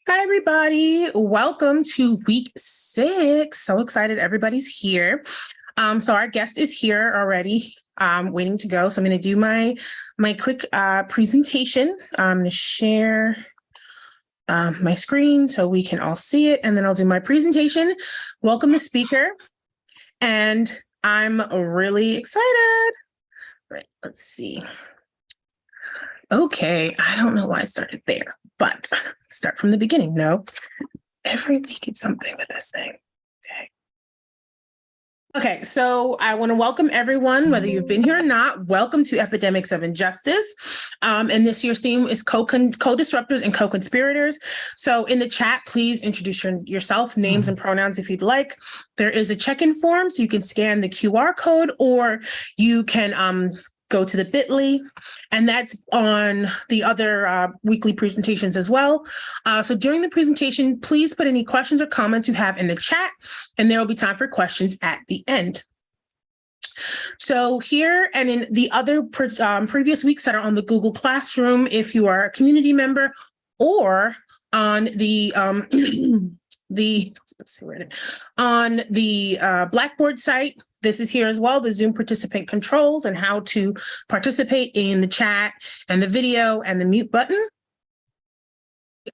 Hi, everybody. Welcome to week 6. So excited everybody's here. So our guest is here already, waiting to go. So I'm going to do my quick presentation. I'm going to share my screen so we can all see it, and then I'll do my presentation. Welcome the speaker, and I'm really excited. Right, let's see. Okay, I don't know why I started there, but start from the beginning. No, every week it's something with this thing. Okay, so I want to welcome everyone, whether you've been here or not. Welcome to Epidemics of Injustice. And this year's theme is co-disruptors and co-conspirators. So in the chat, please introduce yourself, names and pronouns if you'd like. There is a check-in form, so you can scan the QR code, or you can go to the bit.ly, and that's on the other weekly presentations as well. So during the presentation, please put any questions or comments you have in the chat, and there will be time for questions at the end. So here and in the other previous weeks that are on the Google Classroom, if you are a community member, or on the Blackboard site, this is here as well, the Zoom participant controls and how to participate in the chat and the video and the mute button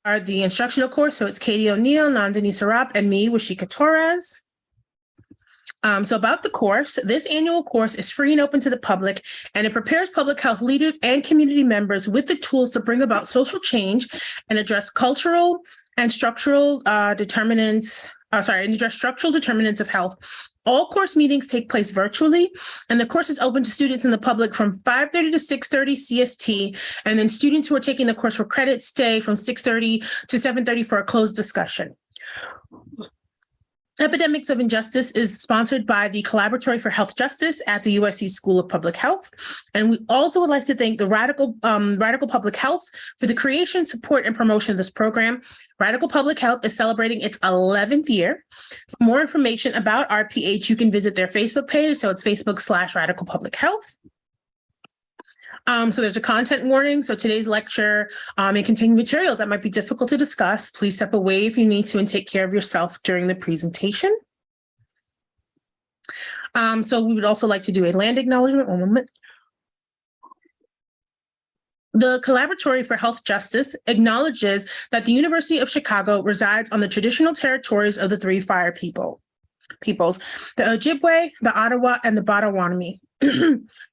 are the instructional course. So it's Katie O'Neill, Nandini Sarap, and me, Washika Torres. So about the course, this annual course is free and open to the public, and it prepares public health leaders and community members with the tools to bring about social change and address cultural and structural determinants of health. All course meetings take place virtually, and the course is open to students and the public from 5:30 to 6:30 CST, and then students who are taking the course for credit stay from 6:30 to 7:30 for a closed discussion. Epidemics of Injustice is sponsored by the Collaboratory for Health Justice at the USC School of Public Health. And we also would like to thank the Radical Public Health for the creation, support, and promotion of this program. Radical Public Health is celebrating its 11th year. For more information about RPH, you can visit their Facebook page. So it's Facebook.com/Radical Public Health. So there's a content warning. So today's lecture may contain materials that might be difficult to discuss. Please step away if you need to and take care of yourself during the presentation. So we would also like to do a land acknowledgement. One moment. The Collaboratory for Health Justice acknowledges that the University of Chicago resides on the traditional territories of the three Fire peoples, the Ojibwe, the Ottawa, and the Potawatomi.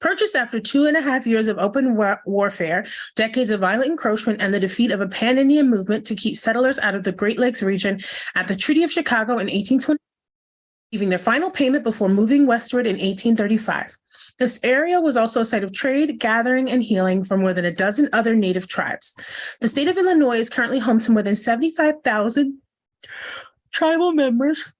Purchased after 2.5 years of open warfare, decades of violent encroachment, and the defeat of a pan-Indian movement to keep settlers out of the Great Lakes region at the Treaty of Chicago in 1820, receiving their final payment before moving westward in 1835. This area was also a site of trade, gathering, and healing for more than a dozen other Native tribes. The state of Illinois is currently home to more than 75,000 tribal members,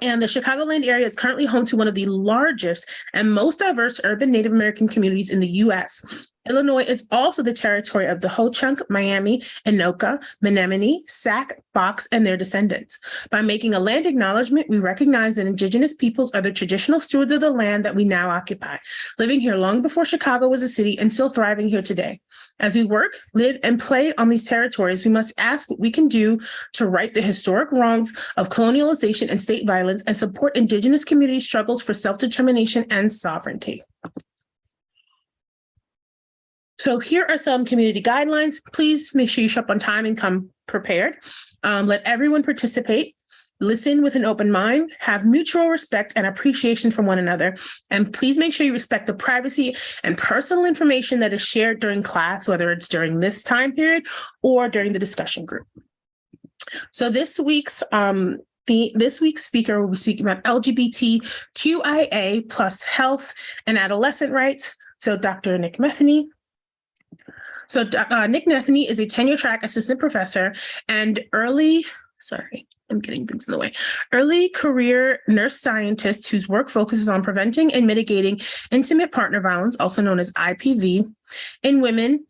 and the Chicagoland area is currently home to one of the largest and most diverse urban Native American communities in the U.S. Illinois is also the territory of the Ho-Chunk, Miami, Anoka, Menominee, Sac, Fox, and their descendants. By making a land acknowledgement, we recognize that Indigenous peoples are the traditional stewards of the land that we now occupy, living here long before Chicago was a city and still thriving here today. As we work, live, and play on these territories, we must ask what we can do to right the historic wrongs of colonialization and state violence and support Indigenous community struggles for self-determination and sovereignty. So here are some community guidelines. Please make sure you show up on time and come prepared. Let everyone participate. Listen with an open mind, have mutual respect and appreciation for one another, and please make sure you respect the privacy and personal information that is shared during class, whether it's during this time period or during the discussion group. So this week's speaker will be speaking about LGBTQIA plus health and adolescent rights. So Dr. Nick Metheny. So Nick Metheny is a tenure-track assistant professor and early career nurse scientist whose work focuses on preventing and mitigating intimate partner violence, also known as IPV, in women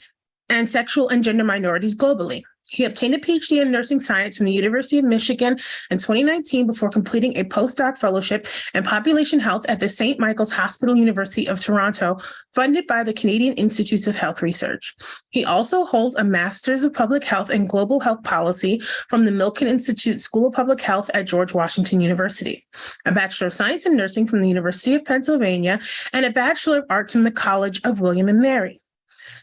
and sexual and gender minorities globally. He obtained a PhD in nursing science from the University of Michigan in 2019 before completing a postdoc fellowship in population health at the St. Michael's Hospital, University of Toronto, funded by the Canadian Institutes of Health Research. He also holds a Master's of Public Health and Global Health Policy from the Milken Institute School of Public Health at George Washington University, a Bachelor of Science in Nursing from the University of Pennsylvania, and a Bachelor of Arts from the College of William and Mary.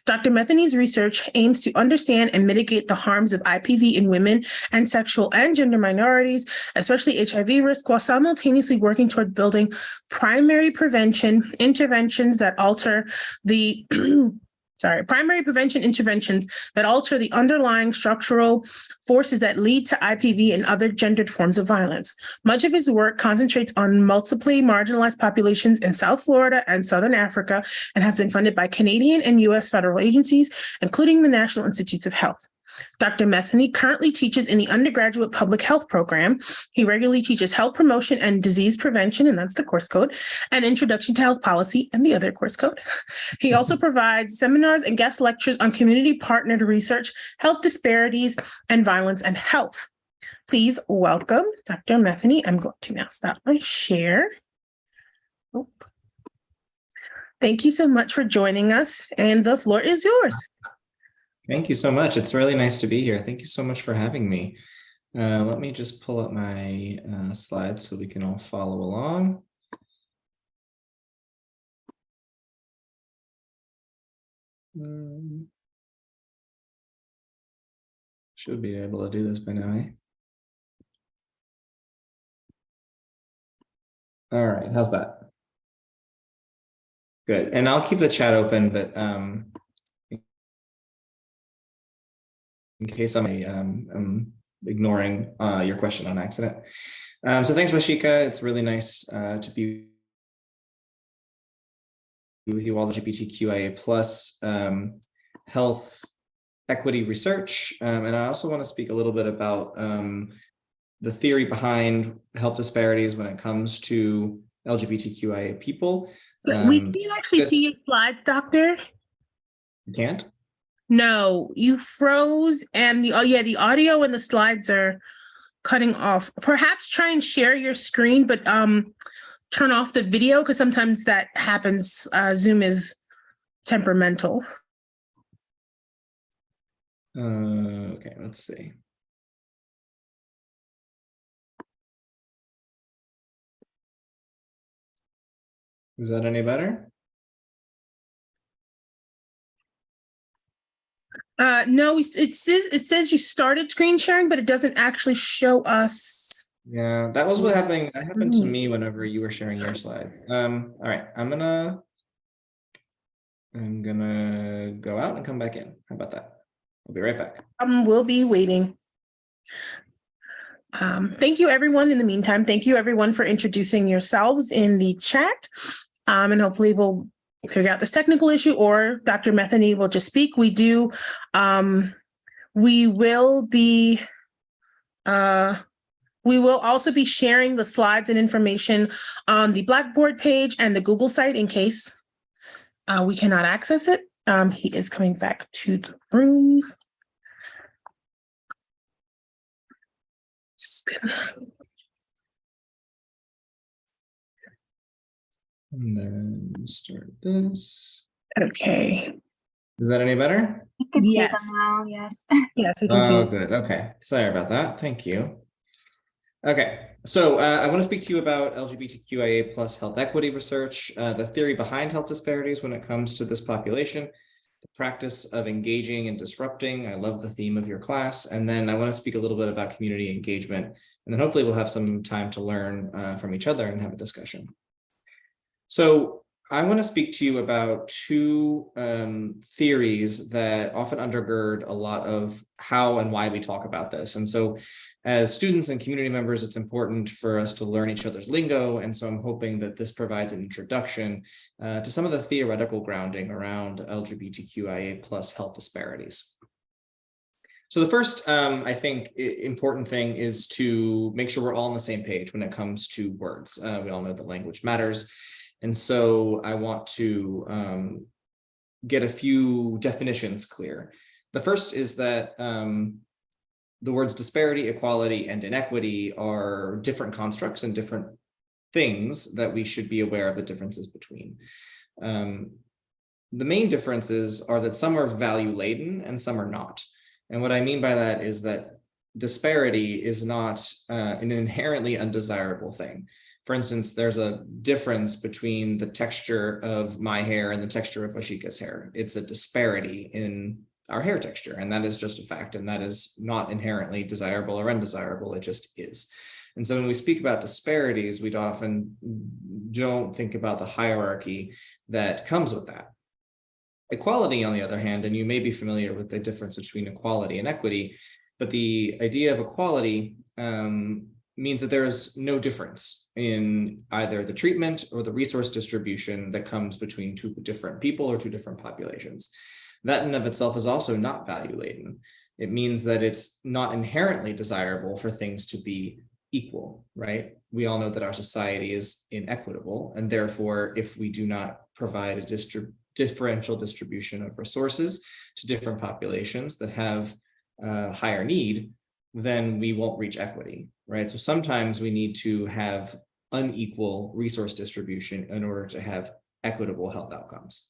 Dr. Metheny's research aims to understand and mitigate the harms of IPV in women and sexual and gender minorities, especially HIV risk, while simultaneously working toward building primary prevention interventions that alter the underlying structural forces that lead to IPV and other gendered forms of violence. Much of his work concentrates on multiply marginalized populations in South Florida and Southern Africa and has been funded by Canadian and U.S. federal agencies, including the National Institutes of Health. Dr. Metheny currently teaches in the undergraduate public health program. He regularly teaches health promotion and disease prevention, and that's the course code, and introduction to health policy, and the other course code. He also provides seminars and guest lectures on community-partnered research, health disparities, and violence and health. Please welcome Dr. Metheny. I'm going to now stop my share. Thank you so much for joining us, and the floor is yours. Thank you so much. It's really nice to be here. Thank you so much for having me. Let me just pull up my slides so we can all follow along. Should be able to do this by now, eh? All right, how's that? Good, and I'll keep the chat open, but in case I'm ignoring your question on accident. So thanks, Mashika. It's really nice to be with you all, LGBTQIA plus health equity research. And I also want to speak a little bit about the theory behind health disparities when it comes to LGBTQIA people. We can't actually see your slides, Doctor. You can't? No, you froze, and the audio and the slides are cutting off. Perhaps try and share your screen, but turn off the video, because sometimes that happens. Zoom is temperamental. Okay, let's see. Is that any better? No, it says you started screen sharing, but it doesn't actually show us. Yeah, that was what happened. That happened to me whenever you were sharing your slide. All right, I'm gonna go out and come back in. How about that? I'll be right back. We'll be waiting. Thank you, everyone. In the meantime, thank you, everyone, for introducing yourselves in the chat. And hopefully we'll figure out this technical issue, or Dr. Metheny will just speak. We will also be sharing the slides and information on the Blackboard page and the Google site in case we cannot access it. He is coming back to the room. And then start this. Okay. Is that any better? You can see Yes. them now, yes. Yes, we can see. Oh, good. Okay. Sorry about that. Thank you. Okay. So I want to speak to you about LGBTQIA plus health equity research, the theory behind health disparities when it comes to this population, the practice of engaging and disrupting. I love the theme of your class. And then I want to speak a little bit about community engagement. And then hopefully we'll have some time to learn from each other and have a discussion. So I want to speak to you about two theories that often undergird a lot of how and why we talk about this. And so as students and community members, it's important for us to learn each other's lingo. And so I'm hoping that this provides an introduction to some of the theoretical grounding around LGBTQIA plus health disparities. So the first, I think, important thing is to make sure we're all on the same page when it comes to words. We all know that language matters. And so I want to get a few definitions clear. The first is that the words disparity, equality, and inequity are different constructs and different things that we should be aware of the differences between. The main differences are that some are value laden and some are not. And what I mean by that is that disparity is not an inherently undesirable thing. For instance, there's a difference between the texture of my hair and the texture of Ashika's hair. It's a disparity in our hair texture, and that is just a fact, and that is not inherently desirable or undesirable, it just is. And so when we speak about disparities, we often don't think about the hierarchy that comes with that. Equality, on the other hand, and you may be familiar with the difference between equality and equity, but the idea of equality means that there is no difference in either the treatment or the resource distribution that comes between two different people or two different populations. That in of itself is also not value laden. It means that it's not inherently desirable for things to be equal, right? We all know that our society is inequitable, and therefore, if we do not provide a differential distribution of resources to different populations that have higher need, then we won't reach equity, right? So sometimes we need to have unequal resource distribution in order to have equitable health outcomes.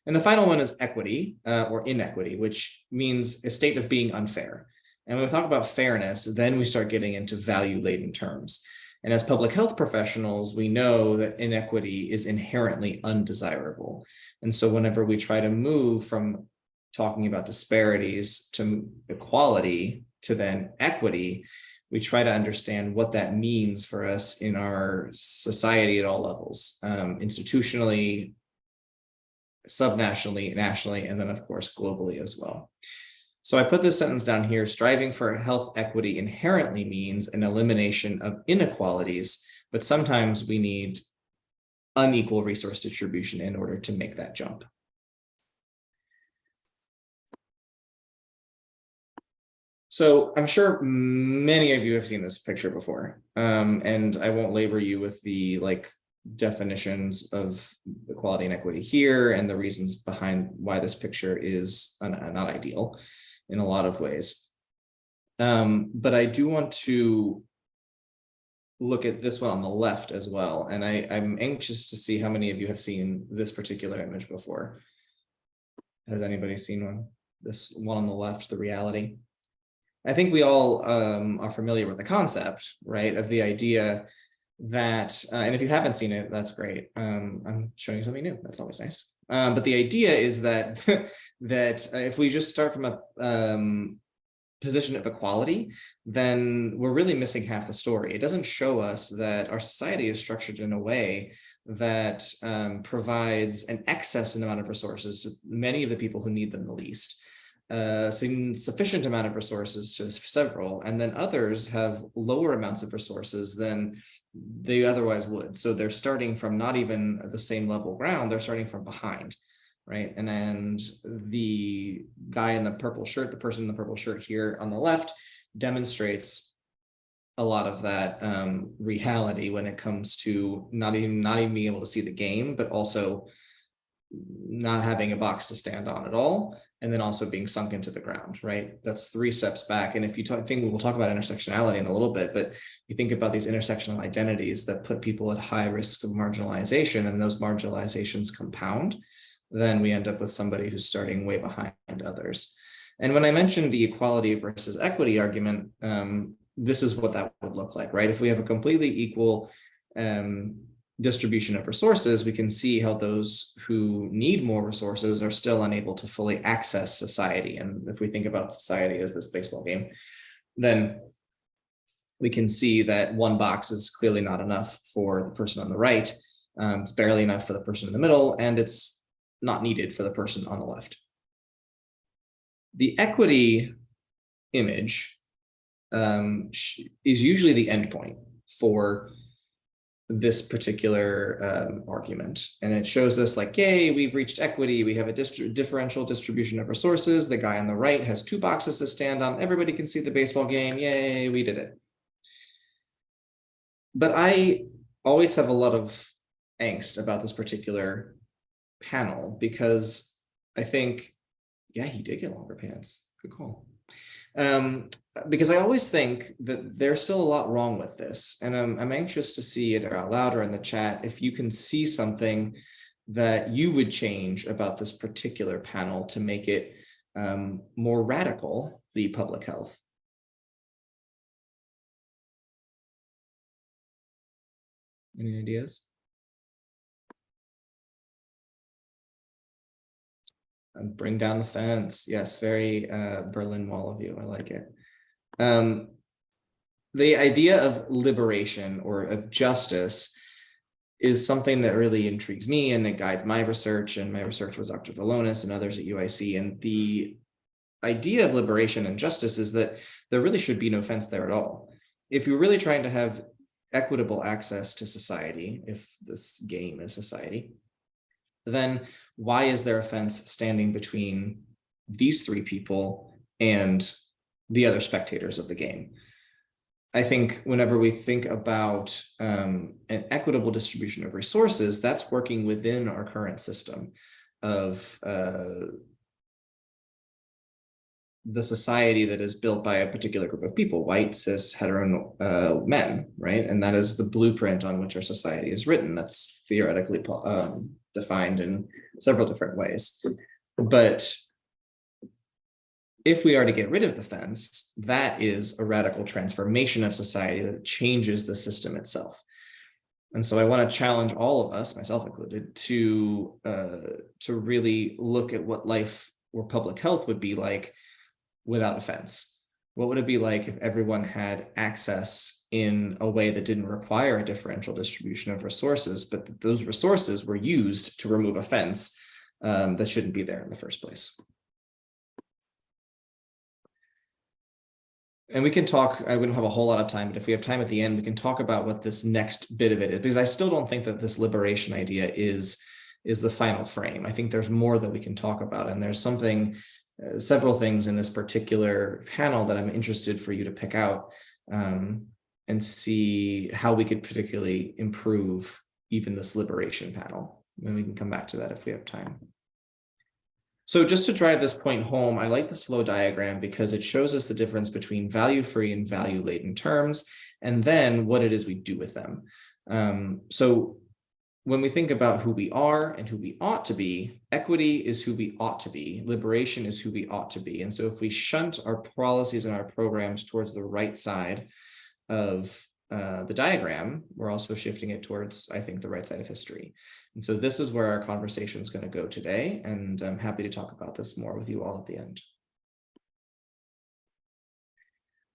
And the final one is equity or inequity, which means a state of being unfair. And when we talk about fairness, then we start getting into value-laden terms. And as public health professionals, we know that inequity is inherently undesirable. And so whenever we try to move from talking about disparities to equality to then equity, we try to understand what that means for us in our society at all levels, institutionally, subnationally, nationally, and then of course, globally as well. So I put this sentence down here: striving for health equity inherently means an elimination of inequalities, but sometimes we need unequal resource distribution in order to make that jump. So I'm sure many of you have seen this picture before, and I won't labor you with the definitions of equality and equity here and the reasons behind why this picture is not ideal in a lot of ways. But I do want to look at this one on the left as well. And I'm anxious to see how many of you have seen this particular image before. Has anybody seen one? This one on the left, the reality. I think we all are familiar with the concept, right, of the idea that, and if you haven't seen it, that's great. I'm showing you something new. That's always nice. But the idea is that if we just start from a position of equality, then we're really missing half the story. It doesn't show us that our society is structured in a way that provides an excess amount of resources to many of the people who need them the least. Sufficient amount of resources to several, and then others have lower amounts of resources than they otherwise would. So they're starting from not even the same level ground, they're starting from behind, right? And the guy in the purple shirt, the person in the purple shirt here on the left, demonstrates a lot of that reality when it comes to not even being able to see the game, but also not having a box to stand on at all, and then also being sunk into the ground, right? That's 3 steps back. And if you think we'll talk about intersectionality in a little bit, but you think about these intersectional identities that put people at high risks of marginalization, and those marginalizations compound, then we end up with somebody who's starting way behind others. And when I mentioned the equality versus equity argument, this is what that would look like, right? If we have a completely equal distribution of resources, we can see how those who need more resources are still unable to fully access society. And if we think about society as this baseball game, then we can see that one box is clearly not enough for the person on the right. It's barely enough for the person in the middle, and it's not needed for the person on the left. The equity image is usually the endpoint for this particular argument. And it shows us like, yay, we've reached equity. We have a differential distribution of resources. The guy on the right has 2 boxes to stand on. Everybody can see the baseball game. Yay, we did it. But I always have a lot of angst about this particular panel, because I think, yeah, he did get longer pants. Good call. Because I always think that there's still a lot wrong with this, and I'm anxious to see either out loud or in the chat if you can see something that you would change about this particular panel to make it more radical, the public health. Any ideas? And bring down the fence. Yes, very Berlin Wall of you. I like it. The idea of liberation or of justice is something that really intrigues me, and it guides my research, and my research with Dr. Valonis and others at UIC. And the idea of liberation and justice is that there really should be no fence there at all. If you're really trying to have equitable access to society, if this game is society, then why is there a fence standing between these three people and the other spectators of the game? I think whenever we think about an equitable distribution of resources, that's working within our current system of the society that is built by a particular group of people, white, cis, hetero men, right? And that is the blueprint on which our society is written. That's theoretically defined in several different ways. But if we are to get rid of the fence, that is a radical transformation of society that changes the system itself. And so I want to challenge all of us, myself included, to really look at what life or public health would be like without a fence. What would it be like if everyone had access in a way that didn't require a differential distribution of resources, but that those resources were used to remove a fence that shouldn't be there in the first place? And we can talk, we don't have a whole lot of time, but if we have time at the end, we can talk about what this next bit of it is, because I still don't think that this liberation idea is the final frame. I think there's more that we can talk about, and there's something, several things in this particular panel that I'm interested for you to pick out and see how we could particularly improve even this liberation panel. And we can come back to that if we have time. So just to drive this point home, I like this flow diagram because it shows us the difference between value-free and value-laden terms, and then what it is we do with them. So when we think about who we are and who we ought to be, equity is who we ought to be, liberation is who we ought to be. And so if we shunt our policies and our programs towards the right side of the diagram, we're also shifting it towards, I think, the right side of history. And so this is where our conversation is going to go today, and I'm happy to talk about this more with you all at the end.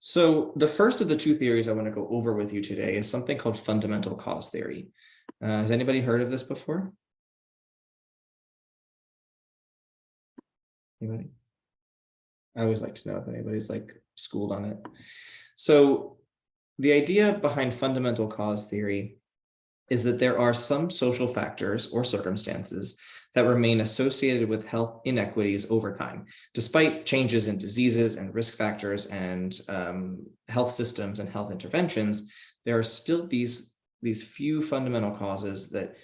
So the first of the two theories I want to go over with you today is something called fundamental cause theory. Has anybody heard of this before? Anybody? I always like to know if anybody's like schooled on it. So the idea behind fundamental cause theory is that there are some social factors or circumstances that remain associated with health inequities over time, despite changes in diseases and risk factors and health systems and health interventions. There are still these few fundamental causes that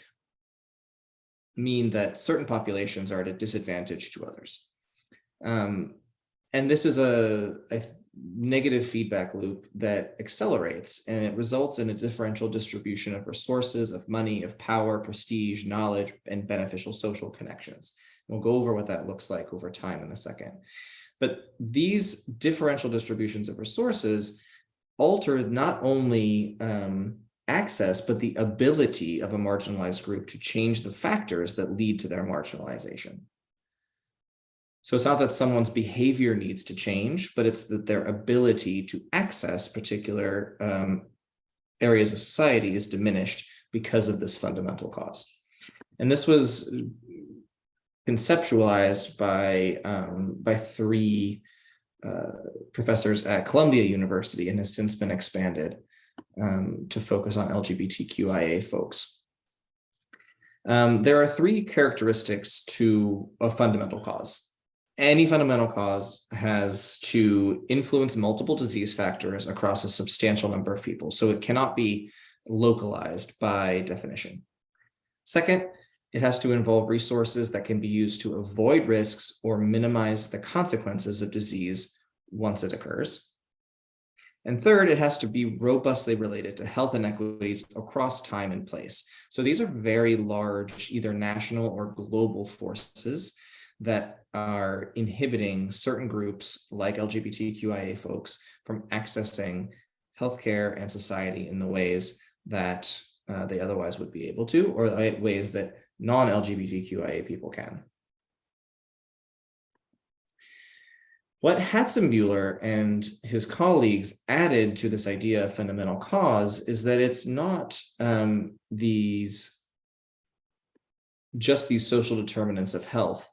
mean that certain populations are at a disadvantage to others. And this is a negative feedback loop that accelerates, and it results in a differential distribution of resources, of money, of power, prestige, knowledge, and beneficial social connections. We'll go over what that looks like over time in a second. But these differential distributions of resources alter not only access, but the ability of a marginalized group to change the factors that lead to their marginalization. So it's not that someone's behavior needs to change, but it's that their ability to access particular areas of society is diminished because of this fundamental cause. And this was conceptualized by three professors at Columbia University, and has since been expanded to focus on LGBTQIA folks. There are three characteristics to a fundamental cause. Any fundamental cause has to influence multiple disease factors across a substantial number of people, so it cannot be localized by definition. Second, it has to involve resources that can be used to avoid risks or minimize the consequences of disease once it occurs. And third, it has to be robustly related to health inequities across time and place. So these are very large, either national or global forces that are inhibiting certain groups like LGBTQIA folks from accessing healthcare and society in the ways that they otherwise would be able to, or ways that non-LGBTQIA people can. What Hatzenbuehler and his colleagues added to this idea of fundamental cause is that it's not just these social determinants of health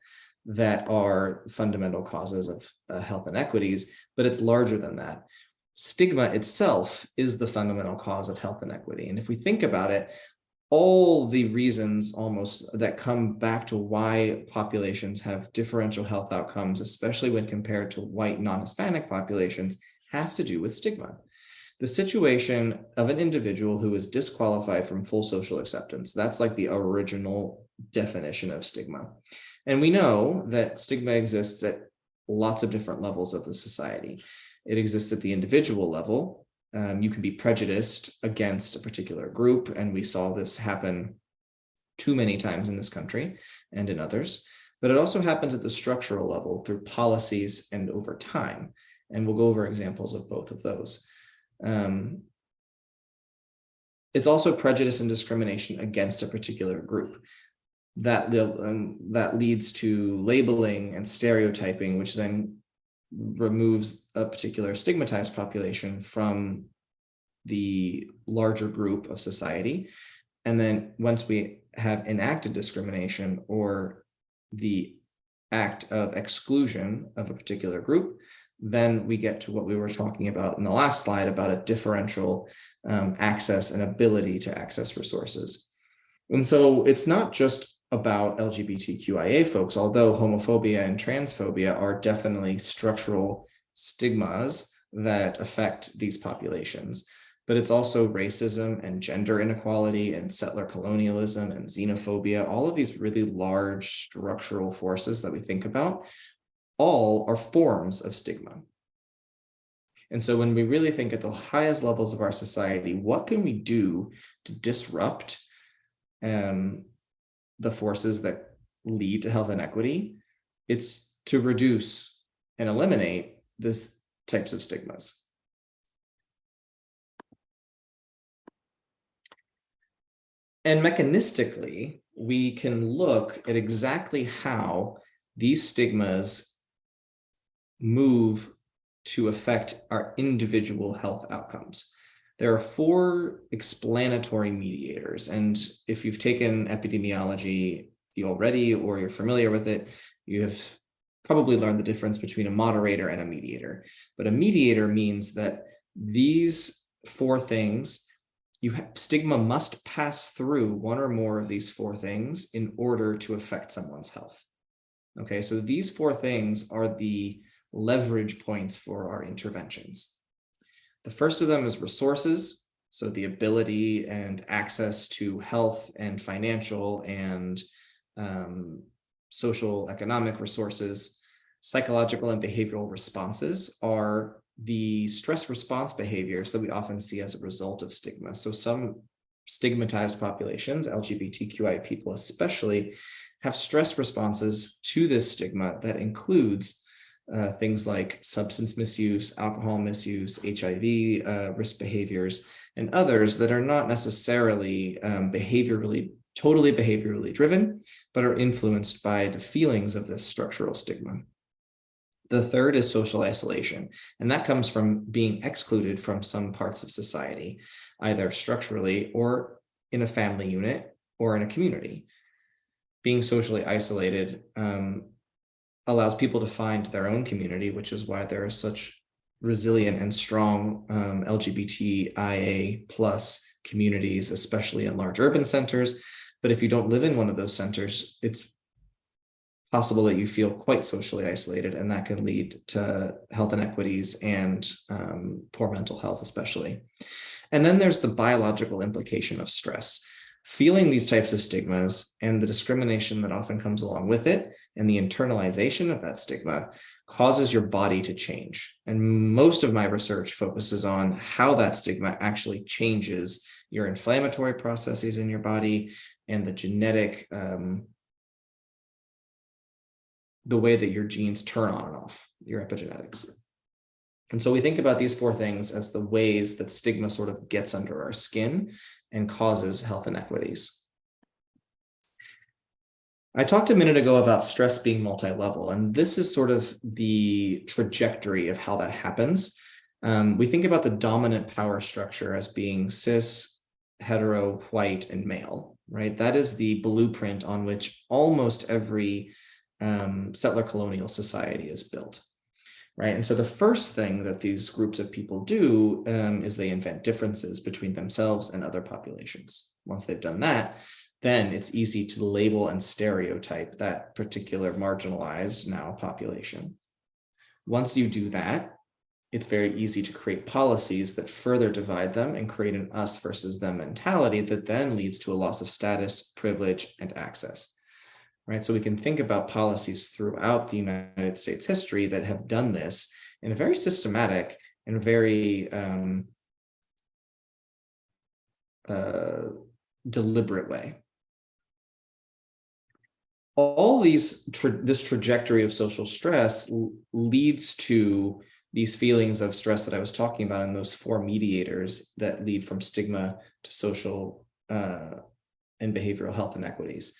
that are fundamental causes of health inequities, but it's larger than that. Stigma itself is the fundamental cause of health inequity. And if we think about it, all the reasons almost that come back to why populations have differential health outcomes, especially when compared to white non-Hispanic populations, have to do with stigma. The situation of an individual who is disqualified from full social acceptance, that's like the original definition of stigma. And we know that stigma exists at lots of different levels of the society. It exists at the individual level. You can be prejudiced against a particular group, and we saw this happen too many times in this country and in others, but it also happens at the structural level through policies and over time, and we'll go over examples of both of those. It's also prejudice and discrimination against a particular group. That leads to labeling and stereotyping, which then removes a particular stigmatized population from the larger group of society. And then once we have enacted discrimination or the act of exclusion of a particular group, then we get to what we were talking about in the last slide about a differential access and ability to access resources. And so it's not just about LGBTQIA folks, although homophobia and transphobia are definitely structural stigmas that affect these populations, but it's also racism and gender inequality and settler colonialism and xenophobia. All of these really large structural forces that we think about, all are forms of stigma. And so when we really think at the highest levels of our society, what can we do to disrupt the forces that lead to health inequity? It's to reduce and eliminate these types of stigmas. And mechanistically, we can look at exactly how these stigmas move to affect our individual health outcomes. There are 4 explanatory mediators, and if you've taken epidemiology already or you're familiar with it, you have probably learned the difference between a moderator and a mediator. But a mediator means that these 4 things, stigma must pass through one or more of these 4 things in order to affect someone's health. Okay, so these 4 things are the leverage points for our interventions. The first of them is resources, so the ability and access to health and financial and social economic resources. Psychological and behavioral responses are the stress response behaviors that we often see as a result of stigma. So some stigmatized populations, LGBTQI people especially, have stress responses to this stigma that includes things like substance misuse, alcohol misuse, HIV risk behaviors, and others that are not necessarily totally behaviorally driven, but are influenced by the feelings of this structural stigma. The third is social isolation, and that comes from being excluded from some parts of society, either structurally or in a family unit or in a community. Being socially isolated allows people to find their own community, which is why there is such resilient and strong LGBTIA plus communities, especially in large urban centers. But if you don't live in one of those centers, it's possible that you feel quite socially isolated, and that can lead to health inequities and poor mental health, especially. And then there's the biological implication of stress. Feeling these types of stigmas and the discrimination that often comes along with it and the internalization of that stigma causes your body to change. And most of my research focuses on how that stigma actually changes your inflammatory processes in your body and the genetic, the way that your genes turn on and off, your epigenetics. And so we think about these four things as the ways that stigma sort of gets under our skin and causes health inequities. I talked a minute ago about stress being multi-level, and this is sort of the trajectory of how that happens. We think about the dominant power structure as being cis, hetero, white, and male, right? That is the blueprint on which almost every settler colonial society is built. Right. And so the first thing that these groups of people do is they invent differences between themselves and other populations. Once they've done that, then it's easy to label and stereotype that particular marginalized now population. Once you do that, it's very easy to create policies that further divide them and create an us versus them mentality that then leads to a loss of status, privilege, and access. Right, so we can think about policies throughout the United States history that have done this in a very systematic and very deliberate way. All this trajectory of social stress leads to these feelings of stress that I was talking about, and those four mediators that lead from stigma to social and behavioral health inequities.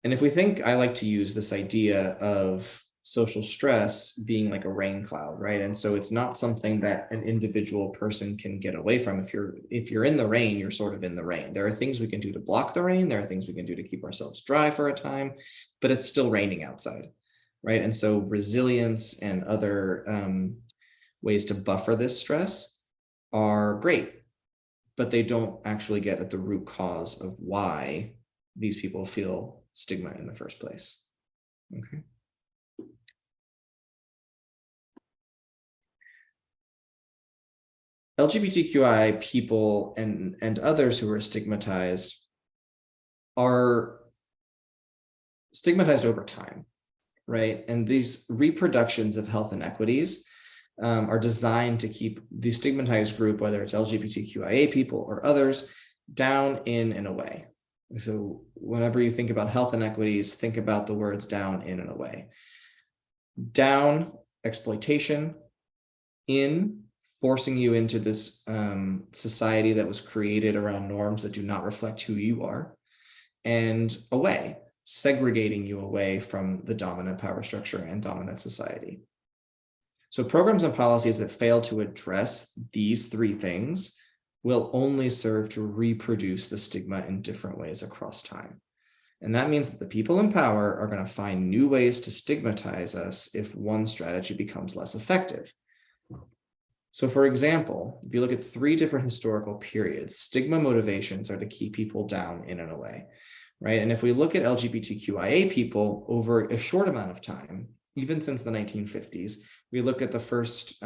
And if we think, I like to use this idea of social stress being like a rain cloud, right? And so it's not something that an individual person can get away from. If you're in the rain, you're sort of in the rain. There are things we can do to block the rain. There are things we can do to keep ourselves dry for a time, but it's still raining outside, right? And so resilience and other ways to buffer this stress are great, but they don't actually get at the root cause of why these people feel stigma in the first place. Okay. LGBTQI people and others who are stigmatized over time, right? And these reproductions of health inequities are designed to keep the stigmatized group, whether it's LGBTQIA people or others, down, in, and away. So whenever you think about health inequities, think about the words down, in, and away. Down, exploitation. In, forcing you into this society that was created around norms that do not reflect who you are. And away, segregating you away from the dominant power structure and dominant society. So programs and policies that fail to address these three things will only serve to reproduce the stigma in different ways across time. And that means that the people in power are going to find new ways to stigmatize us if one strategy becomes less effective. So for example, if you look at three different historical periods, stigma motivations are to keep people down, in, and away, right? And if we look at LGBTQIA people over a short amount of time, even since the 1950s, we look at the first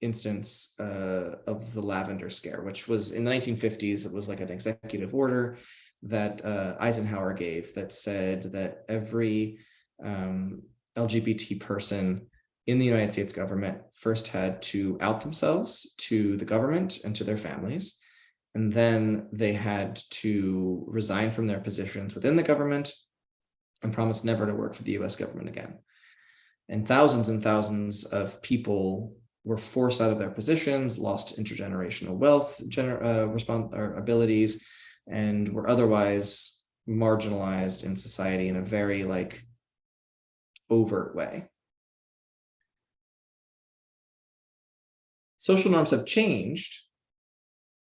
instance of the lavender scare, which was in the 1950s. It was like an executive order that Eisenhower gave that said that every LGBT person in the United States government first had to out themselves to the government and to their families, and then they had to resign from their positions within the government and promise never to work for the US government again. And thousands of people were forced out of their positions, lost intergenerational wealth, abilities, and were otherwise marginalized in society in a very overt way. Social norms have changed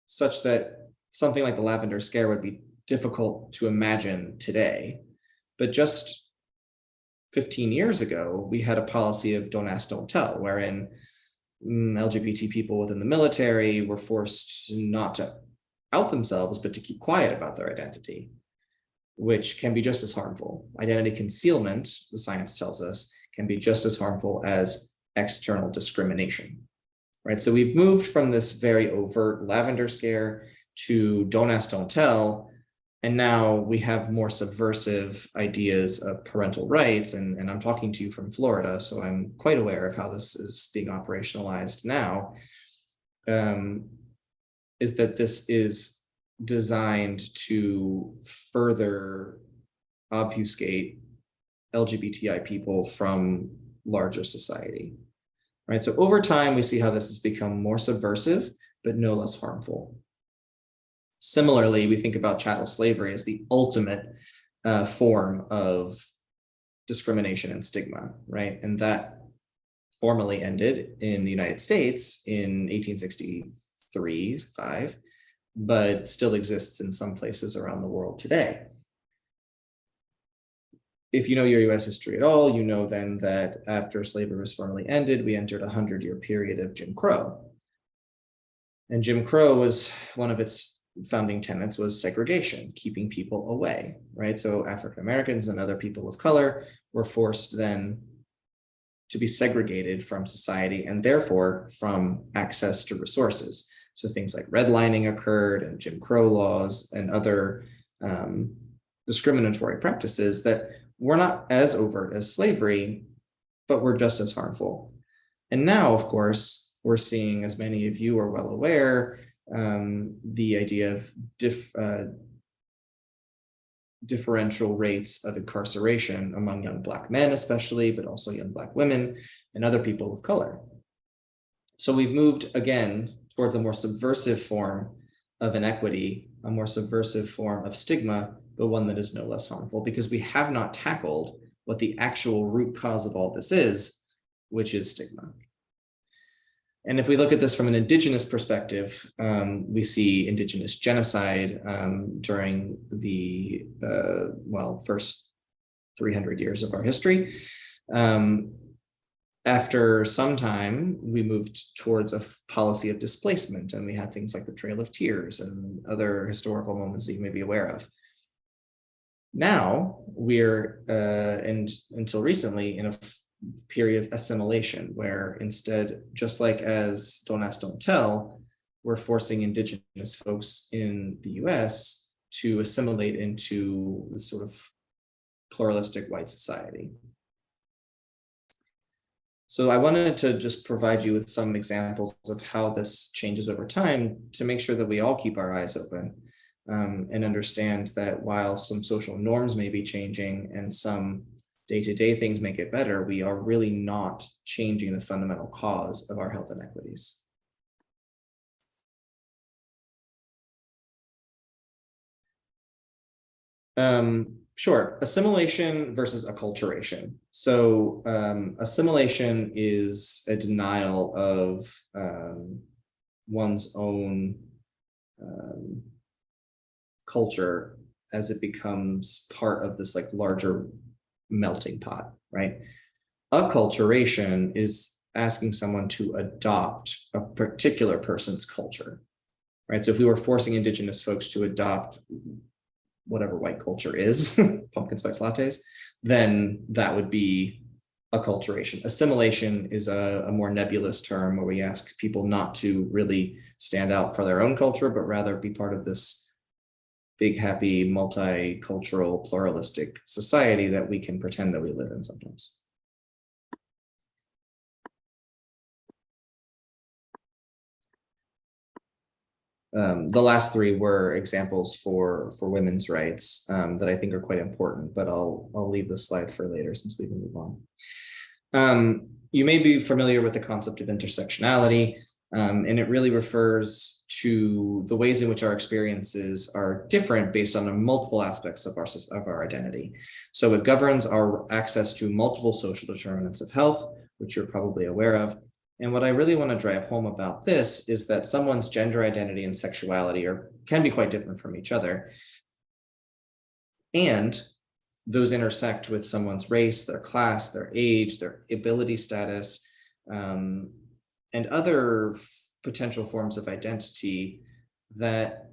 such that something like the lavender scare would be difficult to imagine today. But just 15 years ago, we had a policy of don't ask, don't tell, wherein LGBT people within the military were forced not to out themselves, but to keep quiet about their identity, which can be just as harmful. Identity concealment, the science tells us, can be just as harmful as external discrimination. Right, so we've moved from this very overt lavender scare to don't ask, don't tell. And now we have more subversive ideas of parental rights. And I'm talking to you from Florida, so I'm quite aware of how this is being operationalized now, is that this is designed to further obfuscate LGBTI people from larger society, right? So over time, we see how this has become more subversive, but no less harmful. Similarly, we think about chattel slavery as the ultimate form of discrimination and stigma, right? And that formally ended in the United States in 1863-5, but still exists in some places around the world today. If you know your US history at all, you know then that after slavery was formally ended, we entered a 100-year period of Jim Crow. And Jim Crow was, one of its founding tenets was segregation, keeping people away, right? So African Americans and other people of color were forced then to be segregated from society and therefore from access to resources. So things like redlining occurred and Jim Crow laws and other discriminatory practices that were not as overt as slavery, but were just as harmful. And now, of course, we're seeing, as many of you are well aware, the idea of differential rates of incarceration among young Black men, especially, but also young Black women and other people of color. So we've moved again towards a more subversive form of inequity, a more subversive form of stigma, but one that is no less harmful because we have not tackled what the actual root cause of all this is, which is stigma. And if we look at this from an Indigenous perspective, we see Indigenous genocide during the, first 300 years of our history. After some time, we moved towards a policy of displacement, and we had things like the Trail of Tears and other historical moments that you may be aware of. Now, we're, and until recently, in a period of assimilation, where instead, just like as Don't Ask, Don't Tell, we're forcing Indigenous folks in the US to assimilate into this sort of pluralistic white society. So I wanted to just provide you with some examples of how this changes over time to make sure that we all keep our eyes open and understand that while some social norms may be changing and some day-to-day things may get better, we are really not changing the fundamental cause of our health inequities. Sure, assimilation versus acculturation. So assimilation is a denial of one's own culture as it becomes part of this like larger melting pot, right? Acculturation is asking someone to adopt a particular person's culture, right? So if we were forcing Indigenous folks to adopt whatever white culture is, pumpkin spice lattes, then that would be acculturation. Assimilation is a more nebulous term where we ask people not to really stand out for their own culture, but rather be part of this big, happy, multicultural, pluralistic society that we can pretend that we live in sometimes. The last three were examples for women's rights that I think are quite important, but I'll leave this slide for later since we can move on. You may be familiar with the concept of intersectionality, and it really refers to the ways in which our experiences are different based on multiple aspects of our identity. So it governs our access to multiple social determinants of health, which you're probably aware of. And what I really want to drive home about this is that someone's gender identity and sexuality can be quite different from each other. And those intersect with someone's race, their class, their age, their ability status, and other potential forms of identity that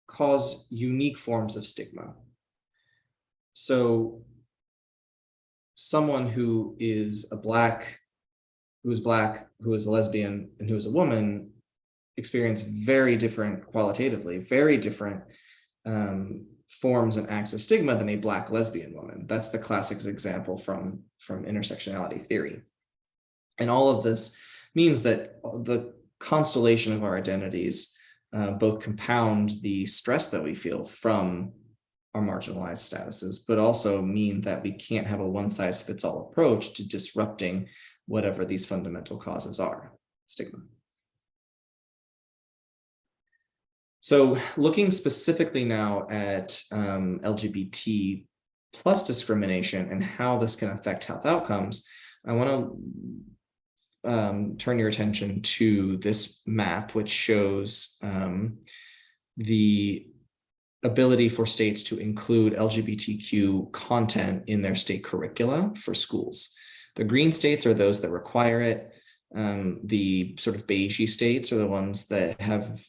cause unique forms of stigma. So someone who is Black, who is a lesbian, and who is a woman experience very different, qualitatively, very different forms and acts of stigma than a Black lesbian woman. That's the classic example from intersectionality theory. And all of this means that the constellation of our identities both compound the stress that we feel from our marginalized statuses, but also mean that we can't have a one-size-fits-all approach to disrupting whatever these fundamental causes are, stigma. So looking specifically now at LGBT plus discrimination and how this can affect health outcomes, I want to turn your attention to this map, which shows the ability for states to include LGBTQ content in their state curricula for schools. The green states are those that require it. The sort of beigey states are the ones that have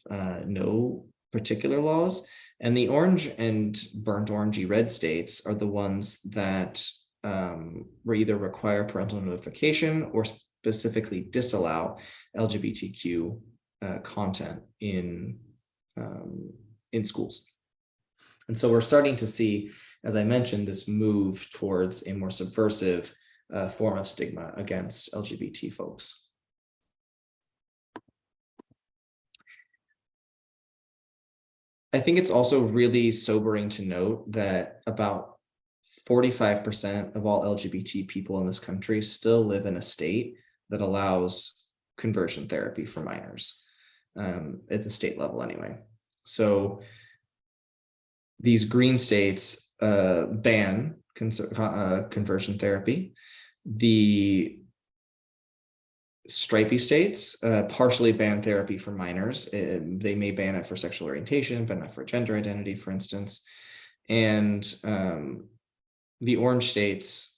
no particular laws, and the orange and burnt orangey red states are the ones that either require parental notification or specifically disallow LGBTQ content in schools. And so we're starting to see, as I mentioned, this move towards a more subversive form of stigma against LGBT folks. I think it's also really sobering to note that about 45% of all LGBT people in this country still live in a state that allows conversion therapy for minors, at the state level anyway. So these green states ban conversion therapy. The stripy states partially ban therapy for minors. They may ban it for sexual orientation, but not for gender identity, for instance. And the orange states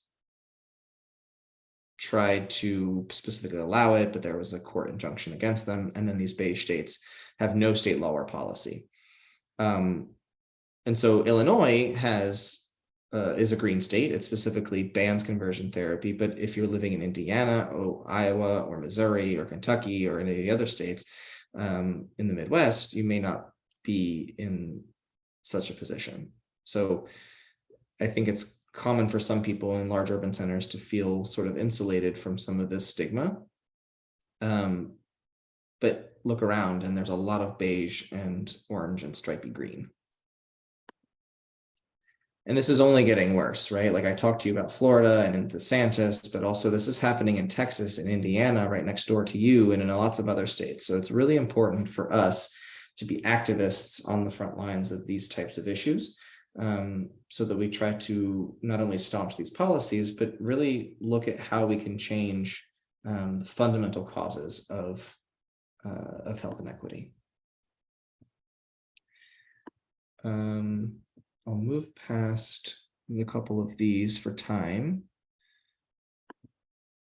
tried to specifically allow it, but there was a court injunction against them. And then these beige states have no state law or policy. And so Illinois is a green state. It specifically bans conversion therapy. But if you're living in Indiana or Iowa or Missouri or Kentucky or any of the other states in the Midwest, you may not be in such a position. So I think it's common for some people in large urban centers to feel sort of insulated from some of this stigma. But look around and there's a lot of beige and orange and stripy green. And this is only getting worse, right? Like I talked to you about Florida and in DeSantis, but also this is happening in Texas and Indiana right next door to you and in lots of other states. So it's really important for us to be activists on the front lines of these types of issues, so that we try to not only staunch these policies, but really look at how we can change the fundamental causes of health inequity. I'll move past a couple of these for time.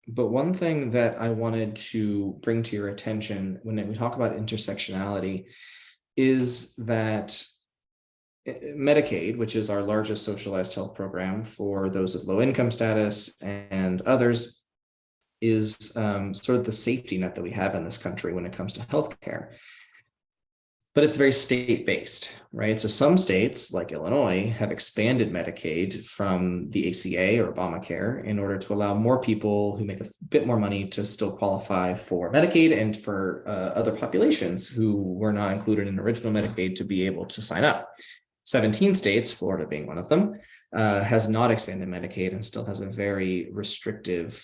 But one thing that I wanted to bring to your attention when we talk about intersectionality is that Medicaid, which is our largest socialized health program for those of low income status and others, is sort of the safety net that we have in this country when it comes to healthcare. But it's very state-based, right? So some states, like Illinois, have expanded Medicaid from the ACA or Obamacare in order to allow more people who make a bit more money to still qualify for Medicaid, and for other populations who were not included in original Medicaid to be able to sign up. 17 states, Florida being one of them, has not expanded Medicaid and still has a very restrictive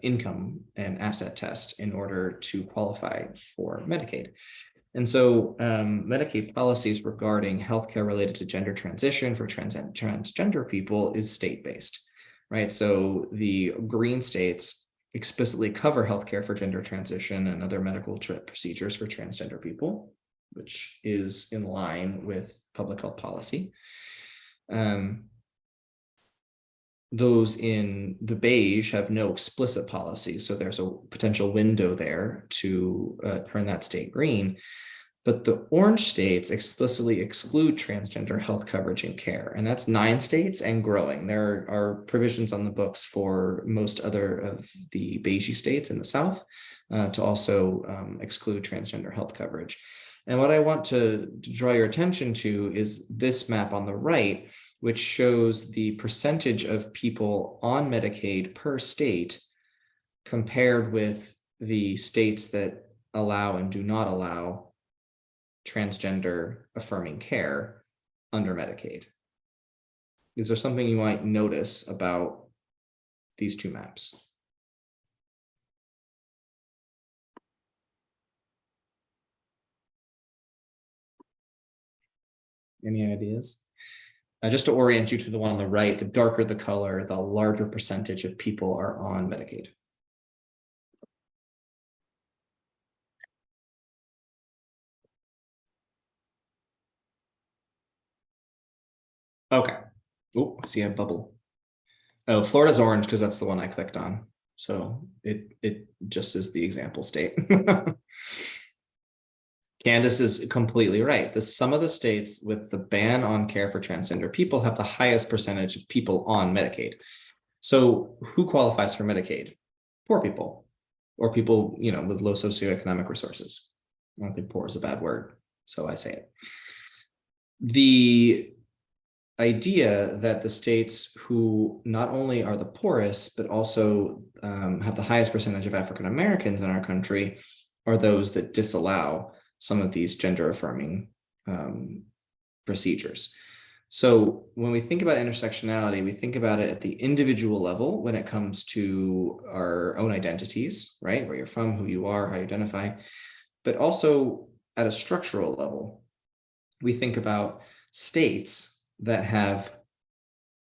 income and asset test in order to qualify for Medicaid. And so Medicaid policies regarding healthcare related to gender transition for transgender people is state-based, right? So the green states explicitly cover healthcare for gender transition and other medical procedures for transgender people, which is in line with public health policy. Those in the beige have no explicit policy, so there's a potential window there to turn that state green. But the orange states explicitly exclude transgender health coverage and care, and that's 9 states and growing. There are provisions on the books for most other of the beige states in the South to also exclude transgender health coverage. And what I want to draw your attention to is this map on the right, which shows the percentage of people on Medicaid per state compared with the states that allow and do not allow transgender affirming care under Medicaid. Is there something you might notice about these two maps? Any ideas? Just to orient you to the one on the right, the darker the color, the larger percentage of people are on Medicaid. Okay. Oh, I see a bubble. Oh, Florida's orange because that's the one I clicked on. So it just is the example state. Candace is completely right. Some of the states with the ban on care for transgender people have the highest percentage of people on Medicaid. So who qualifies for Medicaid? Poor people, or people, with low socioeconomic resources. I don't think poor is a bad word, so I say it. The idea that the states who not only are the poorest, but also have the highest percentage of African Americans in our country are those that disallow some of these gender affirming procedures. So when we think about intersectionality, we think about it at the individual level when it comes to our own identities, right? Where you're from, who you are, how you identify, but also at a structural level. We think about states that have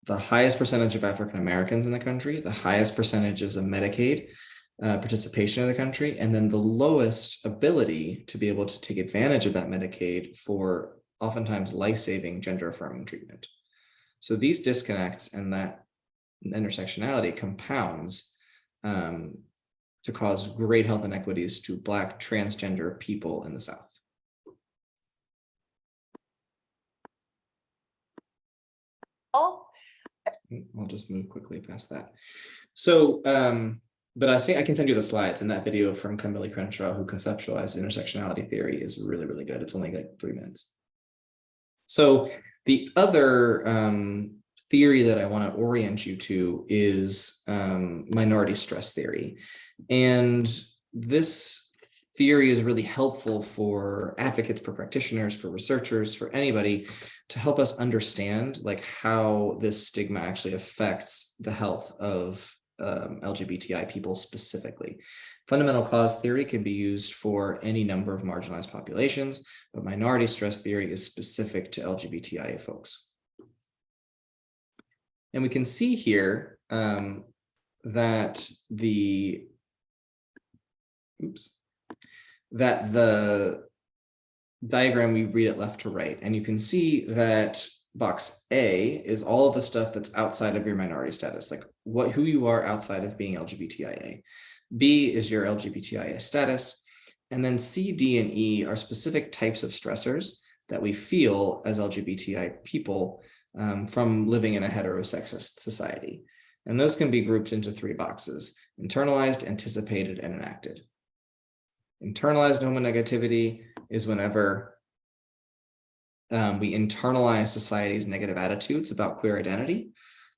the highest percentage of African Americans in the country, the highest percentages of Medicaid participation in the country, and then the lowest ability to be able to take advantage of that Medicaid for oftentimes life-saving gender-affirming treatment. So these disconnects and that intersectionality compounds to cause great health inequities to Black transgender people in the South. I'll just move quickly past that. So, but I can send you the slides, and that video from Camille Crenshaw, who conceptualized intersectionality theory, is really, really good. It's only like 3 minutes. So the other theory that I want to orient you to is minority stress theory. And this theory is really helpful for advocates, for practitioners, for researchers, for anybody to help us understand like how this stigma actually affects the health of LGBTI people specifically. Fundamental cause theory can be used for any number of marginalized populations, but minority stress theory is specific to LGBTI folks. And we can see here that the diagram, we read it left to right, and you can see that box A is all of the stuff that's outside of your minority status, like who you are outside of being LGBTIA. B is your LGBTIA status, and then C, D, and E are specific types of stressors that we feel as LGBTI people from living in a heterosexist society. And those can be grouped into 3 boxes: internalized, anticipated, and enacted. Internalized homonegativity is whenever we internalize society's negative attitudes about queer identity,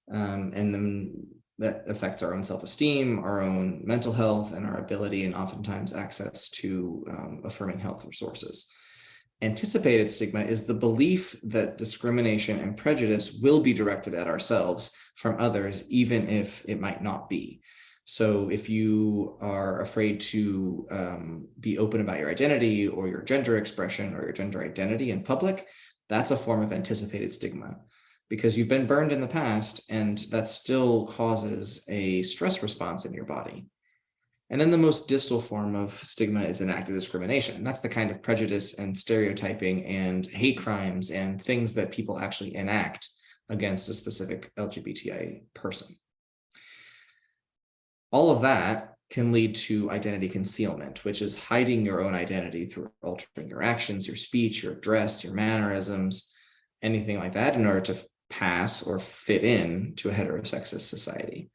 and then that affects our own self-esteem, our own mental health, and our ability and oftentimes access to affirming health resources. Anticipated stigma is the belief that discrimination and prejudice will be directed at ourselves from others, even if it might not be. So if you are afraid to be open about your identity or your gender expression or your gender identity in public, that's a form of anticipated stigma, because you've been burned in the past and that still causes a stress response in your body. And then the most distal form of stigma is enacted discrimination. That's the kind of prejudice and stereotyping and hate crimes and things that people actually enact against a specific LGBTI person. All of that can lead to identity concealment, which is hiding your own identity through altering your actions, your speech, your dress, your mannerisms, anything like that, in order to pass or fit in to a heterosexist society,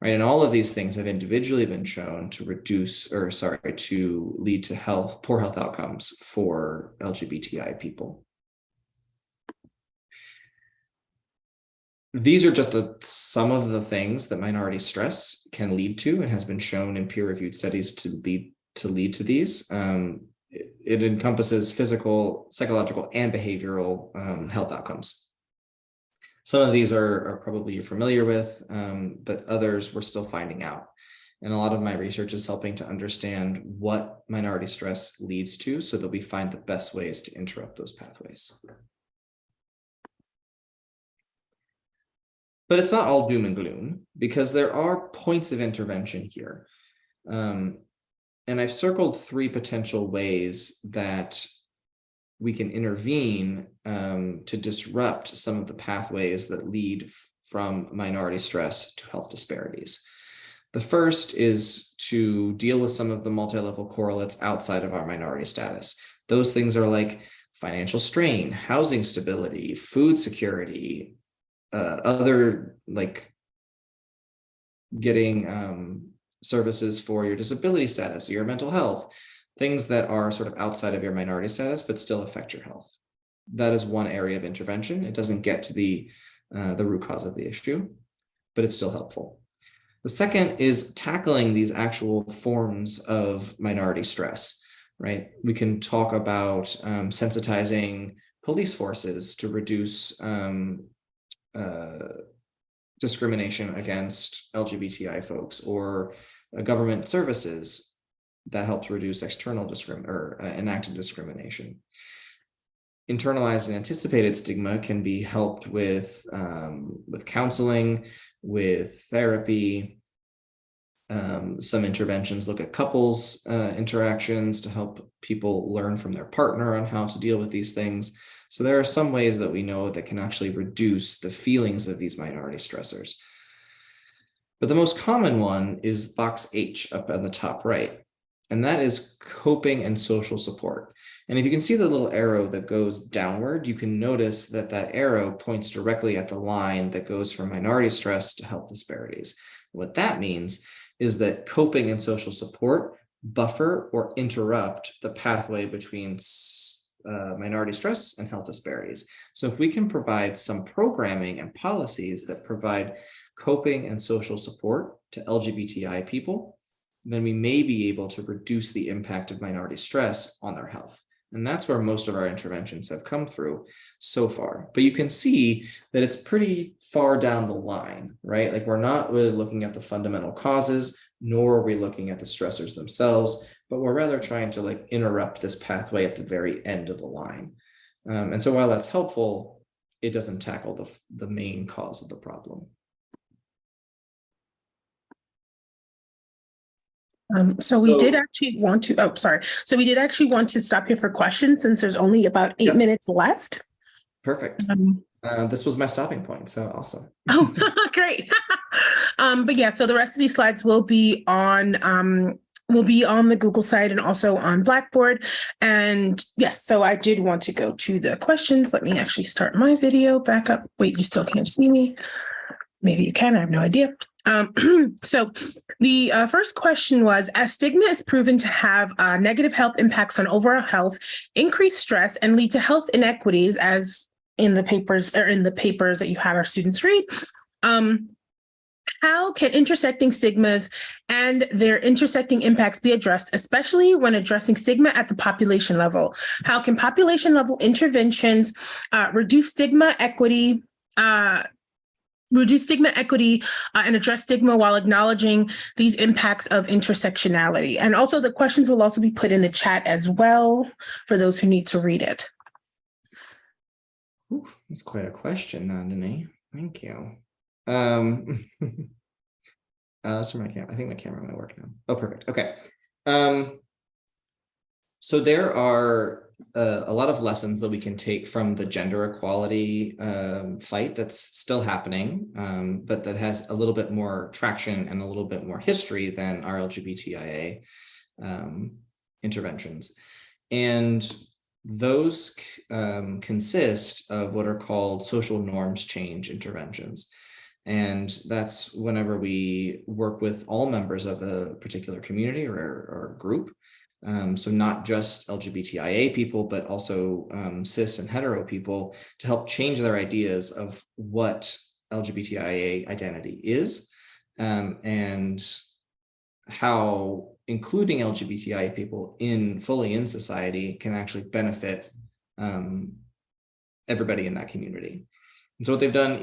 right? And all of these things have individually been shown to to lead to poor health outcomes for LGBTI people. These are just some of the things that minority stress can lead to, and has been shown in peer-reviewed studies to lead to these. It encompasses physical, psychological, and behavioral health outcomes. Some of these are probably you're familiar with, but others we're still finding out. And a lot of my research is helping to understand what minority stress leads to, so that we find the best ways to interrupt those pathways. But it's not all doom and gloom, because there are points of intervention here. And I've circled 3 potential ways that we can intervene to disrupt some of the pathways that lead from minority stress to health disparities. The first is to deal with some of the multi-level correlates outside of our minority status. Those things are like financial strain, housing stability, food security, other like getting services for your disability status, your mental health, things that are sort of outside of your minority status but still affect your health. That is one area of intervention. It doesn't get to the root cause of the issue, but it's still helpful. The second is tackling these actual forms of minority stress, right? We can talk about sensitizing police forces to reduce discrimination against LGBTI folks, or government services that helps reduce external enacted discrimination. Internalized and anticipated stigma can be helped with counseling, with therapy. Some interventions look at couples interactions to help people learn from their partner on how to deal with these things. So there are some ways that we know that can actually reduce the feelings of these minority stressors. But the most common one is box H up on the top right, and that is coping and social support. And if you can see the little arrow that goes downward, you can notice that that arrow points directly at the line that goes from minority stress to health disparities. What that means is that coping and social support buffer or interrupt the pathway between minority stress and health disparities. So if we can provide some programming and policies that provide coping and social support to LGBTI people, then we may be able to reduce the impact of minority stress on their health. And that's where most of our interventions have come through so far. But you can see that it's pretty far down the line, right? Like, we're not really looking at the fundamental causes, nor are we looking at the stressors themselves, but we're rather trying to like interrupt this pathway at the very end of the line. And so while that's helpful, it doesn't tackle the main cause of the problem. So we did actually want to stop here for questions, since there's only about 8 minutes left. Perfect. This was my stopping point, so awesome. Oh, great. But yeah, so the rest of these slides will be on the Google site and also on Blackboard. And yes, so I did want to go to the questions. Let me actually start my video back up. Wait, you still can't see me? Maybe you can, I have no idea. So the first question was, as stigma is proven to have negative health impacts on overall health, increase stress, and lead to health inequities, as in the papers that you have our students read, how can intersecting stigmas and their intersecting impacts be addressed, especially when addressing stigma at the population level? How can population level interventions reduce stigma equity, and address stigma while acknowledging these impacts of intersectionality? And also the questions will also be put in the chat as well for those who need to read it. Ooh, that's quite a question, Nandini. Thank you. Let's turn my camera. I think my camera might work now. Oh, perfect. Okay. So there are a lot of lessons that we can take from the gender equality fight that's still happening, but that has a little bit more traction and a little bit more history than our LGBTIA interventions. And those consist of what are called social norms change interventions. And that's whenever we work with all members of a particular community or group. So not just LGBTIA people, but also cis and hetero people, to help change their ideas of what LGBTIA identity is, and how including LGBTIA people fully in society can actually benefit everybody in that community. And so what they've done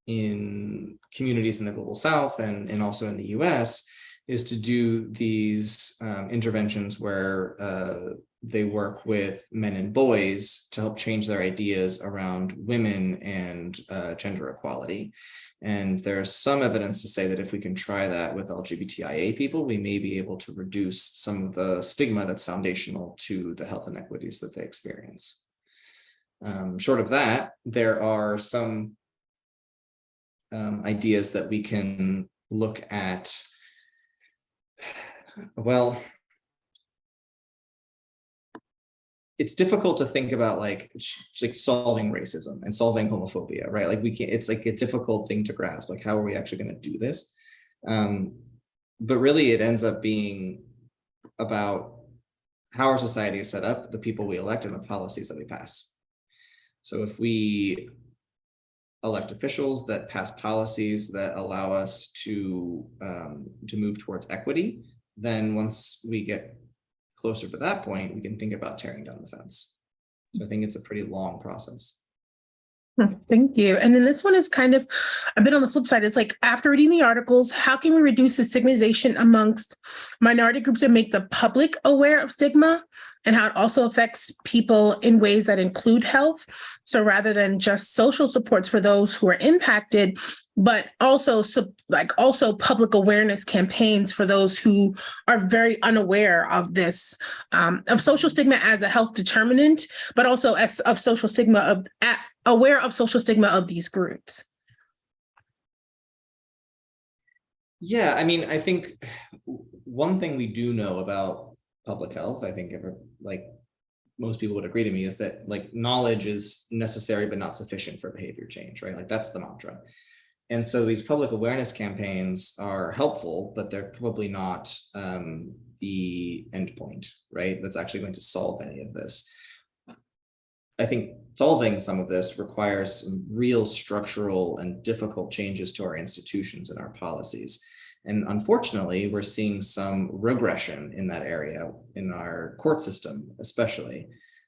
in communities in the Global South and also in the US is to do these interventions where they work with men and boys to help change their ideas around women and gender equality. And there's some evidence to say that if we can try that with LGBTIA people, we may be able to reduce some of the stigma that's foundational to the health inequities that they experience. Short of that, there are some ideas that we can look at. Well, it's difficult to think about like solving racism and solving homophobia, right? Like we can't, it's like a difficult thing to grasp. Like, how are we actually going to do this? But really it ends up being about how our society is set up, the people we elect, and the policies that we pass. So if we elect officials that pass policies that allow us to move towards equity, then once we get closer to that point, we can think about tearing down the fence. So I think it's a pretty long process. Thank you. And then this one is kind of a bit on the flip side. It's like, after reading the articles, how can we reduce the stigmatization amongst minority groups and make the public aware of stigma and how it also affects people in ways that include health? So rather than just social supports for those who are impacted, but also also public awareness campaigns for those who are very unaware of this, of social stigma as a health determinant, but also of social stigma aware of social stigma of these groups. Yeah, I mean, I think one thing we do know about public health, I think like most people would agree to me, is that like knowledge is necessary but not sufficient for behavior change, right? Like that's the mantra. And so these public awareness campaigns are helpful, but they're probably not the endpoint, right? That's actually going to solve any of this. I think solving some of this requires some real structural and difficult changes to our institutions and our policies. And unfortunately, we're seeing some regression in that area in our court system, especially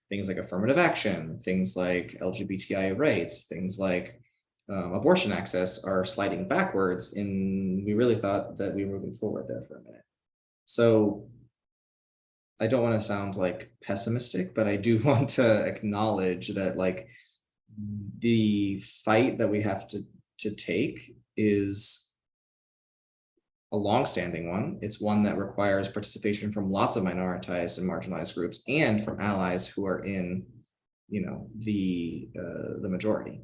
things like affirmative action, things like LGBTI rights, things like abortion access are sliding backwards, and we really thought that we were moving forward there for a minute. So I don't want to sound like pessimistic, but I do want to acknowledge that like the fight that we have to take is a long-standing one. It's one that requires participation from lots of minoritized and marginalized groups and from allies who are in, you know, the majority.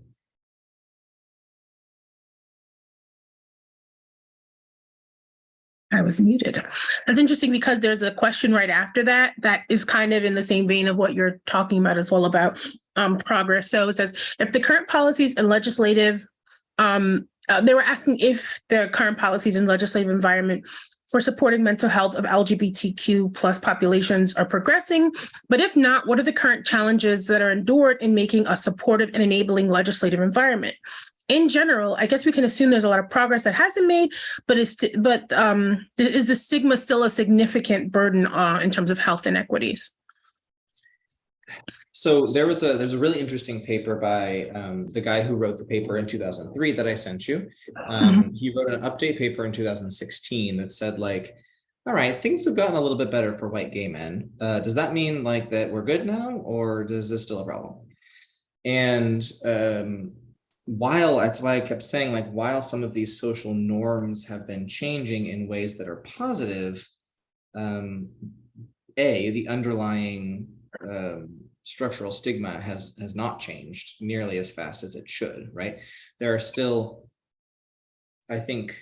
I was muted. That's interesting because there's a question right after that that is kind of in the same vein of what you're talking about as well, about progress. So it says, if the current policies and legislative, they were asking if the current policies and legislative environment for supporting mental health of LGBTQ plus populations are progressing, but if not, what are the current challenges that are endured in making a supportive and enabling legislative environment? In general, I guess we can assume there's a lot of progress that has been made, but is the stigma still a significant burden in terms of health inequities? So there's a really interesting paper by the guy who wrote the paper in 2003 that I sent you. He wrote an update paper in 2016 that said like, all right, things have gotten a little bit better for white gay men. Does that mean like that we're good now, or is this still a problem? And that's why I kept saying, like, while some of these social norms have been changing in ways that are positive, the underlying structural stigma has not changed nearly as fast as it should, right? There are still, I think,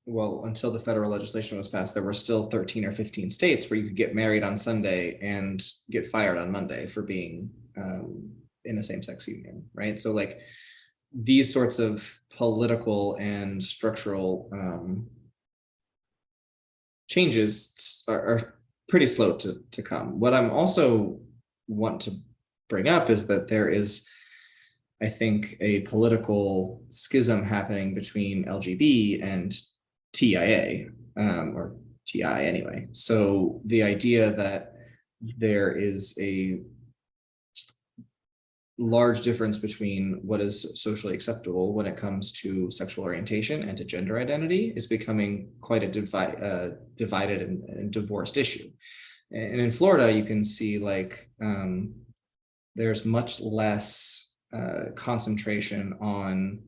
well, until the federal legislation was passed, there were still 13 or 15 states where you could get married on Sunday and get fired on Monday for being in a same-sex union, right? So like these sorts of political and structural changes are pretty slow to come. What I'm also want to bring up is that there is, I think, a political schism happening between LGB and TIA, or TI anyway. So the idea that there is a large difference between what is socially acceptable when it comes to sexual orientation and to gender identity is becoming quite a divided and divorced issue. And in Florida, you can see like there's much less concentration on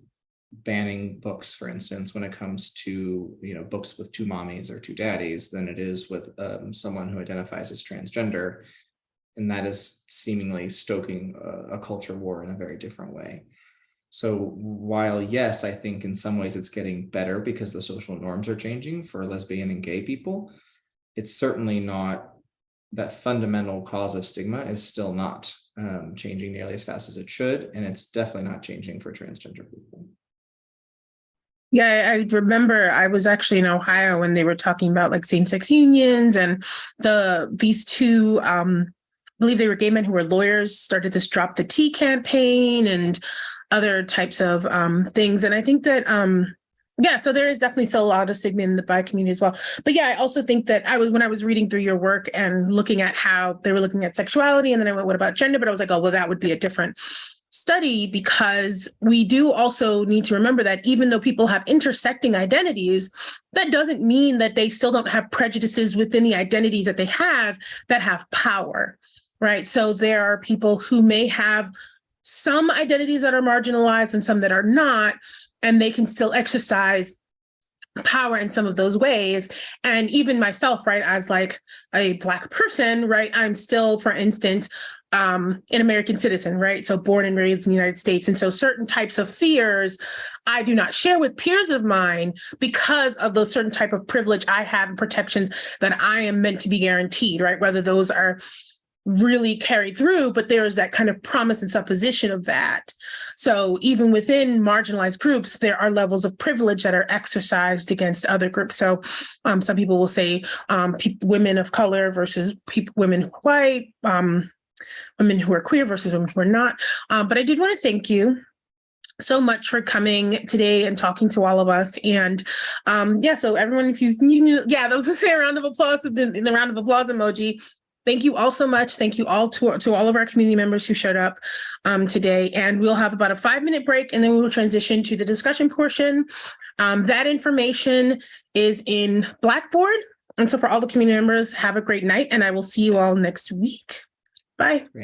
banning books, for instance, when it comes to books with two mommies or two daddies than it is with someone who identifies as transgender. And that is seemingly stoking a culture war in a very different way. So while, yes, I think in some ways it's getting better because the social norms are changing for lesbian and gay people, it's certainly not, that fundamental cause of stigma is still not changing nearly as fast as it should. And it's definitely not changing for transgender people. Yeah, I remember I was actually in Ohio when they were talking about like same-sex unions, and these two I believe they were gay men who were lawyers, started this Drop the T campaign and other types of things. And I think that, so there is definitely still a lot of stigma in the bi community as well. But yeah, I also think that when I was reading through your work and looking at how they were looking at sexuality, and then I went, what about gender? But I was like, oh, well, that would be a different study, because we do also need to remember that even though people have intersecting identities, that doesn't mean that they still don't have prejudices within the identities that they have that have power. Right. So there are people who may have some identities that are marginalized and some that are not, and they can still exercise power in some of those ways. And even myself, right, as like a Black person, right, I'm still, for instance, an American citizen, right? So born and raised in the United States. And so certain types of fears I do not share with peers of mine because of the certain type of privilege I have and protections that I am meant to be guaranteed, right? Whether those are really carried through, but there's that kind of promise and supposition of that. So even within marginalized groups, there are levels of privilege that are exercised against other groups. So some people will say women of color versus women who are white, women who are queer versus women who are not. But I did want to thank you so much for coming today and talking to all of us. And so everyone, if you that was just a round of applause in the round of applause emoji. Thank you all so much. Thank you all to all of our community members who showed up today. And we'll have about a 5-minute break, and then we will transition to the discussion portion. That information is in Blackboard. And so for all the community members, have a great night, and I will see you all next week. Bye. Great.